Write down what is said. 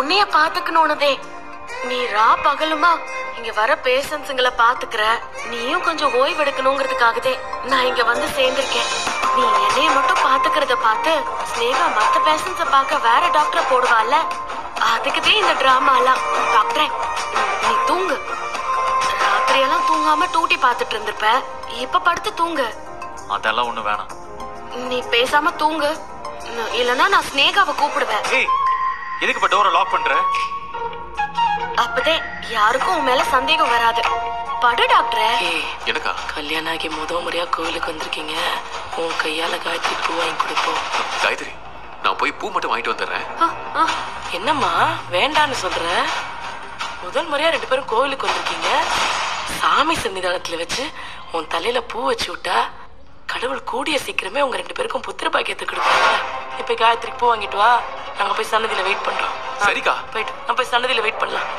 உன்னைய பாத்துக்கணும்னதே. நீ ரா பகலுமா இங்க வர பேஷண்ட்ஸுங்களை பாத்துக்கிற, நீயும் கொஞ்சம் ஓய்வு எடுக்கணுங்கிறதுக்காகதே நான் இங்க வந்து சேர்ந்திருக்கேன். நீ என்னைய மட்டும் பாத்துக்கிறத பார்த்து ஸ்னேகா மத்த பேஷண்ட்ஸ பார்க்க வேற டாக்டரை போடுவாள்ல, அதுக்குதே இந்த டிராமா எல்லாம். டாக்டரே, நீ தூங்கு. ராத்திரியெல்லாம் தூங்காம டூட்டி பாத்துட்டு இருந்திருப்ப, இப்ப படுத்து தூங்கு. அதெல்லாம் ஒண்ணு வேணாம். நீ பேசாம தூங்கு, இல்லனா நான் ஸ்னேகாவை கூப்பிடுவேன். எதுக்கு இப்ப டோரை லாக் பண்ற? அப்பதே யாருக்கும் உன் மேல சந்தேகம் வராது. படு டாக்டரே. எனக்கா கல்யாணம் ஆகி முறையா கோவிலுக்கு வந்திருக்கீங்க. உன் கையால காயத்ரி பூ வாங்கி கொடுப்போம். காயத்ரி, நான் போய் பூ மட்டும் வாங்கிட்டு வந்துடுறேன். என்னம்மா வேண்டான்னு சொல்ற? முதல் முறையா 2 பேரும் கோவிலுக்கு வந்திருக்கீங்க. சாமி சன்னிதானத்துல வச்சு உன் தலையில பூ வச்சு விட்டா கடவுள் கூடிய சீக்கிரமே உங்க 2 பேருக்கும் புத்திர பாக்கியத்தை கொடுப்பாங்க. இப்ப காயத்ரிக்கு பூ வாங்கிட்டு வா, நாங்க போய் சன்னதியில வெயிட் பண்றோம். சரிக்கா, போயிட்டு நான் போய் சன்னதியில வெயிட் பண்ணலாம்.